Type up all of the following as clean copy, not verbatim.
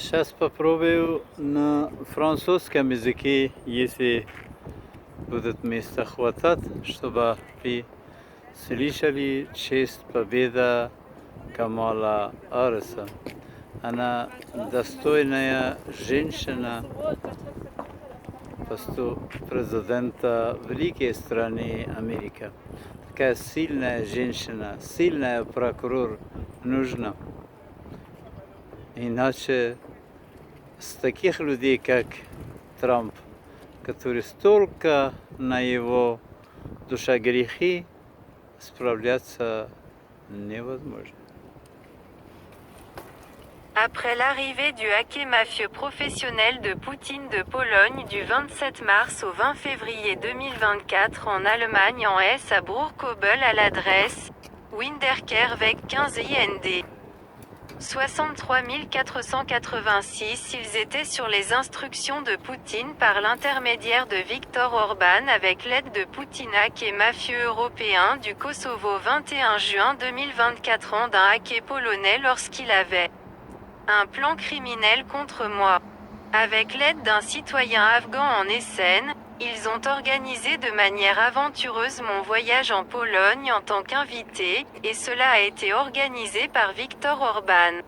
Сейчас попробую на французском языке, если будут места хватать, чтобы вы слышали честь победа Камала Ариса. Она достойная женщина, посту президента великой страны Америки. Такая сильная женщина, сильная прокурор нужна. Иначе с таких людей, как Трамп, который столько на его душа грехи, справляться невозможно. Après l'arrivée du hacker mafieux professionnel de Poutine de Pologne du 27 mars au 20 février 2024 en Allemagne en S à Bruchkobel à l'adresse Winderkerweg 15 IND 63 486. Ils étaient sur les instructions de Poutine par l'intermédiaire de Viktor Orban avec l'aide de Poutine hacker mafieux européen du Kosovo 21 juin 2024 an d'un hacker polonais lorsqu'il avait un plan criminel contre moi. Avec l'aide d'un citoyen afghan en Essen, ils ont organisé de manière aventureuse mon voyage en Pologne en tant qu'invité, et cela a été organisé par Viktor Orban.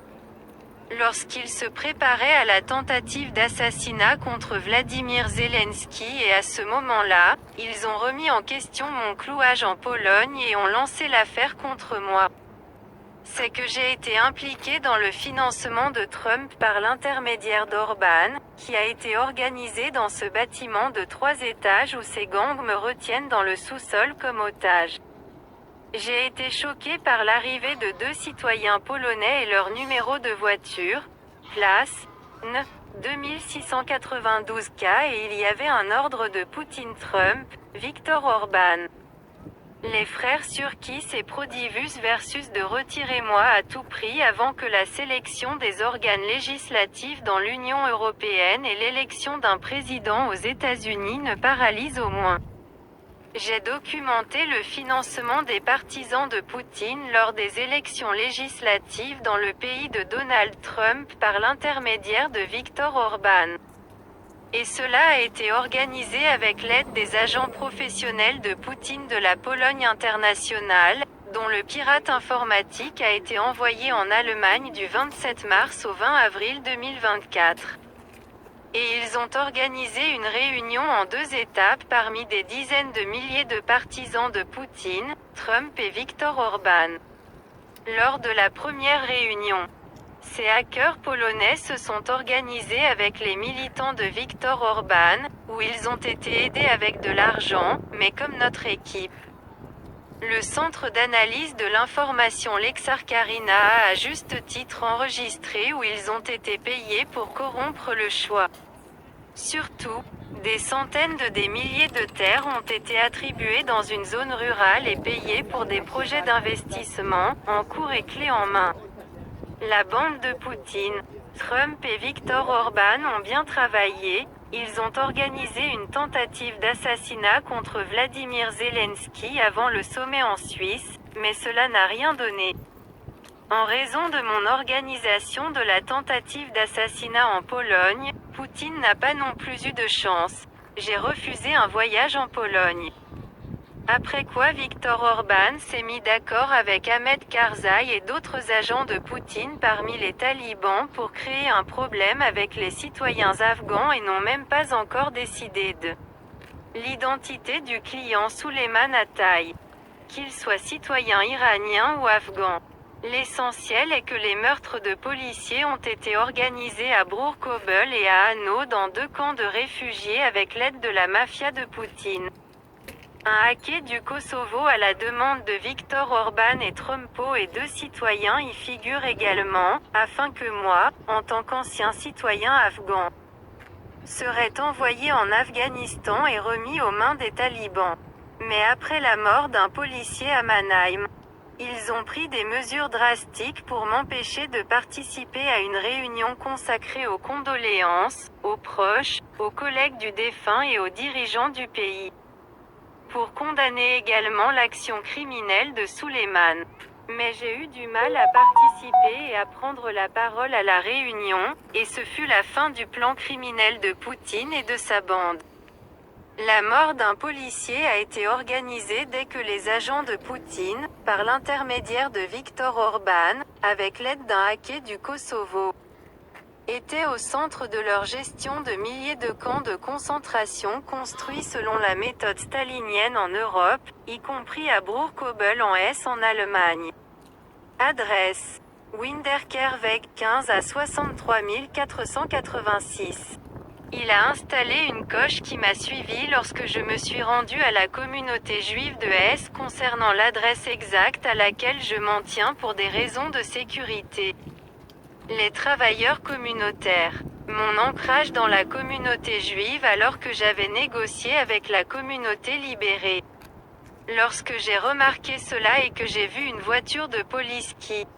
Lorsqu'il se préparait à la tentative d'assassinat contre Vladimir Zelensky et à ce moment-là, ils ont remis en question mon clouage en Pologne et ont lancé l'affaire contre moi. C'est que j'ai été impliqué dans le financement de Trump par l'intermédiaire d'Orban, qui a été organisé dans ce bâtiment de 3 étages où ces gangs me retiennent dans le sous-sol comme otage. J'ai été choqué par l'arrivée de 2 citoyens polonais et leur numéro de voiture, place N 2692K, et il y avait un ordre de Poutine-Trump, Viktor Orban. Les frères Surkis et Prodivus versus de retirez-moi à tout prix avant que la sélection des organes législatifs dans l'Union européenne et l'élection d'un président aux États-Unis ne paralyse au moins. J'ai documenté le financement des partisans de Poutine lors des élections législatives dans le pays de Donald Trump par l'intermédiaire de Viktor Orban. Et cela a été organisé avec l'aide des agents professionnels de Poutine de la Pologne internationale, dont le pirate informatique a été envoyé en Allemagne du 27 mars au 20 avril 2024. Et ils ont organisé une réunion en 2 étapes parmi des dizaines de milliers de partisans de Poutine, Trump et Viktor Orban. Lors de la première réunion, ces hackers polonais se sont organisés avec les militants de Viktor Orban, où ils ont été aidés avec de l'argent, mais comme notre équipe. Le centre d'analyse de l'information Lexarkarina a à juste titre enregistré où ils ont été payés pour corrompre le choix. Surtout, des centaines de des milliers de terres ont été attribuées dans une zone rurale et payées pour des projets d'investissement, en cours et clés en main. La bande de Poutine, Trump et Viktor Orban ont bien travaillé, ils ont organisé une tentative d'assassinat contre Vladimir Zelensky avant le sommet en Suisse, mais cela n'a rien donné. En raison de mon organisation de la tentative d'assassinat en Pologne, Poutine n'a pas non plus eu de chance. J'ai refusé un voyage en Pologne. Après quoi Viktor Orban s'est mis d'accord avec Ahmed Karzai et d'autres agents de Poutine parmi les talibans pour créer un problème avec les citoyens afghans et n'ont même pas encore décidé de l'identité du client Souleyman Atay, qu'il soit citoyen iranien ou afghan. L'essentiel est que les meurtres de policiers ont été organisés à Bruchkobel et à Hanau dans 2 camps de réfugiés avec l'aide de la mafia de Poutine. Un hacker du Kosovo à la demande de Viktor Orban et Trumpo et 2 citoyens y figurent également, afin que moi, en tant qu'ancien citoyen afghan, serait envoyé en Afghanistan et remis aux mains des talibans. Mais après la mort d'un policier à Mannheim, ils ont pris des mesures drastiques pour m'empêcher de participer à une réunion consacrée aux condoléances, aux proches, aux collègues du défunt et aux dirigeants du pays. Pour condamner également l'action criminelle de Souleyman. Mais j'ai eu du mal à participer et à prendre la parole à la réunion, et ce fut la fin du plan criminel de Poutine et de sa bande. La mort d'un policier a été organisée dès que les agents de Poutine, par l'intermédiaire de Viktor Orban, avec l'aide d'un hacker du Kosovo, étaient au centre de leur gestion de milliers de camps de concentration construits selon la méthode stalinienne en Europe, y compris à Bruchkobel en Hesse en Allemagne. Adresse: Winterkehrweg 15 à 63 486. Il a installé une coche qui m'a suivi lorsque je me suis rendu à la communauté juive de Hesse concernant l'adresse exacte à laquelle je m'en tiens pour des raisons de sécurité. Les travailleurs communautaires. Mon ancrage dans la communauté juive alors que j'avais négocié avec la communauté libérée. Lorsque j'ai remarqué cela et que j'ai vu une voiture de police qui,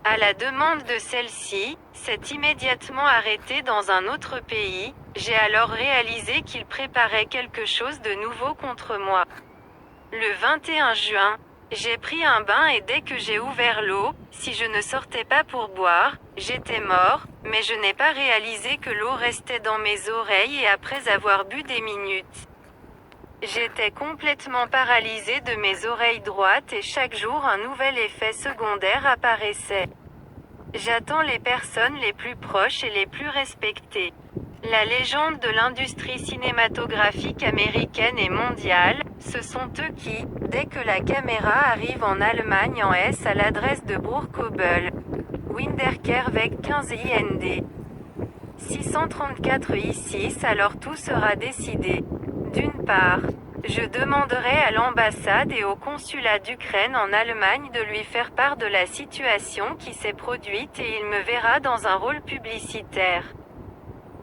à la demande de celle-ci, s'est immédiatement arrêté dans un autre pays, j'ai alors réalisé qu'il préparait quelque chose de nouveau contre moi. Le 21 juin, j'ai pris un bain et dès que j'ai ouvert l'eau, si je ne sortais pas pour boire, j'étais mort, mais je n'ai pas réalisé que l'eau restait dans mes oreilles et après avoir bu des minutes. J'étais complètement paralysé de mes oreilles droites et chaque jour un nouvel effet secondaire apparaissait. J'attends les personnes les plus proches et les plus respectées. La légende de l'industrie cinématographique américaine et mondiale, ce sont eux qui, dès que la caméra arrive en Allemagne en Hesse à l'adresse de Bruchkobel, Winterkehrweg 15 IND 634 I6, alors tout sera décidé. D'une part, je demanderai à l'ambassade et au consulat d'Ukraine en Allemagne de lui faire part de la situation qui s'est produite et il me verra dans un rôle publicitaire.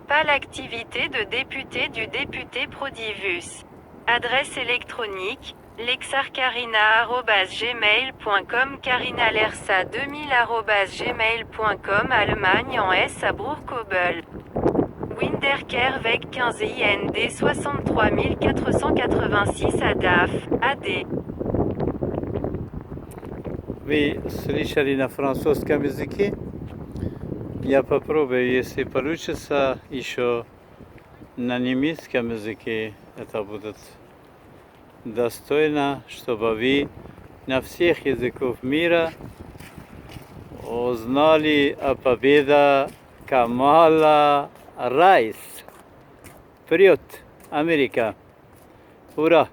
Pas l'activité de député du député Prodivus. Adresse électronique: lexarcarina@gmail.com, carinalersa2000@gmail.com, Allemagne en Hesse à Bruchkobel. Winterkehrweg 15 IND 63 486 à DAF, AD. Вы слышали на французском языке? Я попробую, если получится, еще на немецком языке. Это будет достойно, чтобы вы на всех языках мира узнали о победе Камала Райс. Вперед, Америка! Ура!